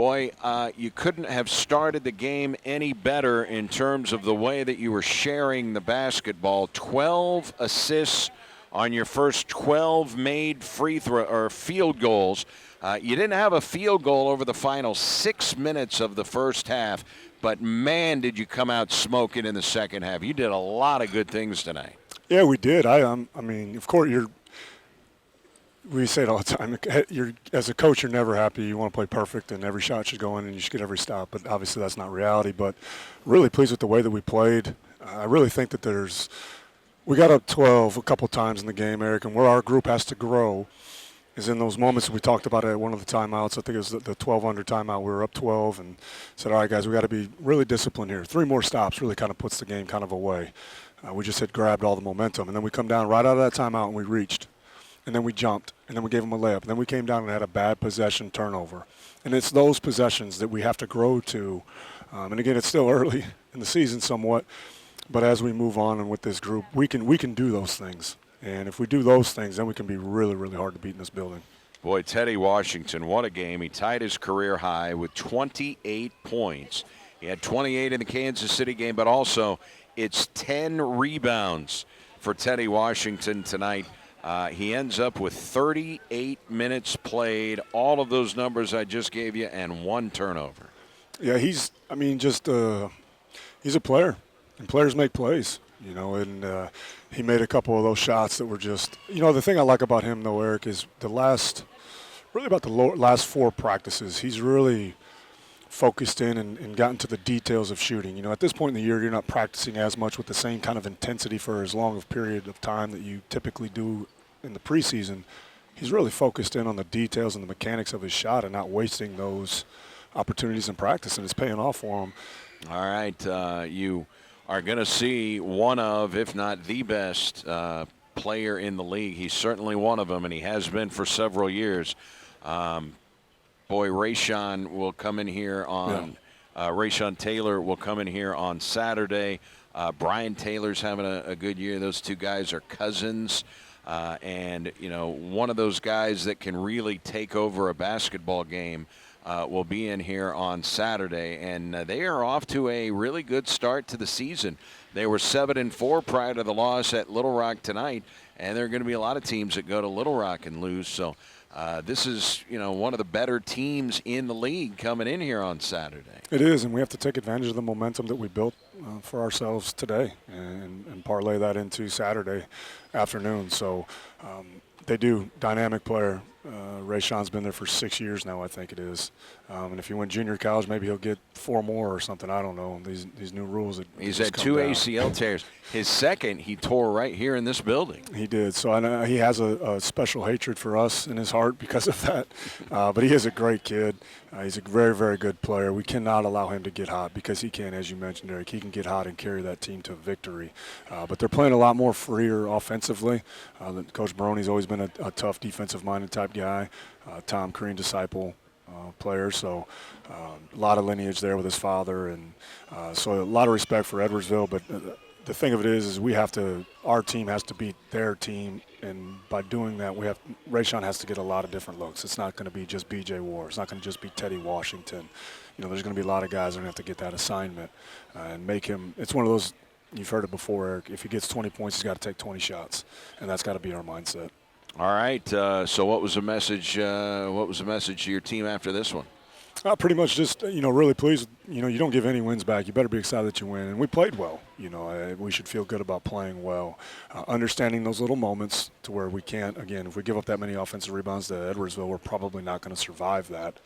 Boy, you couldn't have started the game any better in terms of the way that you were sharing the basketball. 12 assists on your first 12 made free throw or field goals. You didn't have a field goal over the final 6 minutes of the first half, but man, did you come out smoking in the second half. You did a lot of good things tonight. Yeah, we did. I mean, of course, we say it all the time. As a coach, you're never happy. You want to play perfect, and every shot should go in, and you should get every stop. But obviously, that's not reality. But really pleased with the way that we played. I really think that we got up 12 a couple times in the game, Eric, and where our group has to grow is in those moments we talked about at one of the timeouts. I think it was the 12 under timeout. We were up 12 and said, all right, guys, we got to be really disciplined here. 3 more stops really kind of puts the game kind of away. We just had grabbed all the momentum, and then we come down right out of that timeout and we reached. And then we jumped, and then we gave them a layup. And then we came down and had a bad possession turnover. And it's those possessions that we have to grow to. And again, it's still early in the season somewhat, but as we move on and with this group, we can do those things. And if we do those things, then we can be really, really hard to beat in this building. Boy, Teddy Washington, what a game. He tied his career high with 28 points. He had 28 in the Kansas City game, but also it's 10 rebounds for Teddy Washington tonight. He ends up with 38 minutes played, all of those numbers I just gave you, and 1 turnover. Yeah, he's a player, and players make plays, and he made a couple of those shots that were just, the thing I like about him, though, Eric, is about the last 4 practices, he's really focused in and gotten to the details of shooting. At this point in the year, you're not practicing as much with the same kind of intensity for as long a period of time that you typically do in the preseason. He's really focused in on the details and the mechanics of his shot and not wasting those opportunities in practice, and it's paying off for him. All right, you are going to see one of, if not the best player in the league. He's certainly one of them, and he has been for several years. Boy, Rayshon will come in here on Rayshon Taylor will come in here on Saturday. Brian Taylor's having a good year. Those 2 guys are cousins. And, one of those guys that can really take over a basketball game will be in here on Saturday. And they are off to a really good start to the season. They were 7-4 prior to the loss at Little Rock tonight. And there are going to be a lot of teams that go to Little Rock and lose. So this is, one of the better teams in the league coming in here on Saturday. It is, and we have to take advantage of the momentum that we built for ourselves today and parlay that into Saturday afternoon. So they do. Dynamic player. Rayshon's been there for 6 years now, I think it is. And if he went junior college, maybe he'll get 4 more or something. I don't know. These new rules. He's had 2 ACL tears. His second, he tore right here in this building. He did. So I know he has a special hatred for us in his heart because of that. But he is a great kid. He's a very, very good player. We cannot allow him to get hot because he can, as you mentioned, Eric. He can get hot and carry that team to victory. But they're playing a lot more freer offensively. Coach Baroni's always been a tough defensive-minded type guy. Tom Crean disciple player, so a lot of lineage there with his father, and so a lot of respect for Edwardsville. But the thing of it is our team has to beat their team, and by doing that, Rayshon has to get a lot of different looks. It's not going to be just B.J. Ward. It's not going to just be Teddy Washington. There's going to be a lot of guys that are going to have to get that assignment and make him. It's one of those. You've heard it before, Eric. If he gets 20 points, he's got to take 20 shots, and that's got to be our mindset. All right. So what was the message? What was the message to your team after this one? Pretty much just, really pleased. You don't give any wins back. You better be excited that you win. And we played well. We should feel good about playing well. Understanding those little moments to where we can't, again, if we give up that many offensive rebounds to Edwardsville, we're probably not going to survive that.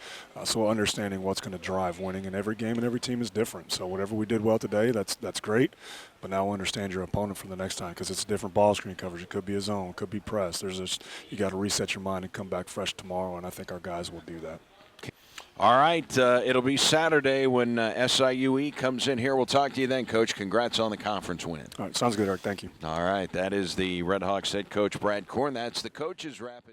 So understanding what's going to drive winning in every game and every team is different. So whatever we did well today, that's great. But now understand your opponent for the next time because it's a different ball screen coverage. It could be a zone, it could be press. You got to reset your mind and come back fresh tomorrow, and I think our guys will do that. All right, it'll be Saturday when SIUE comes in here. We'll talk to you then, Coach. Congrats on the conference win. All right, sounds good, Eric. Thank you. All right, that is the Red Hawks head coach, Brad Korn. That's the Coach's Rapid.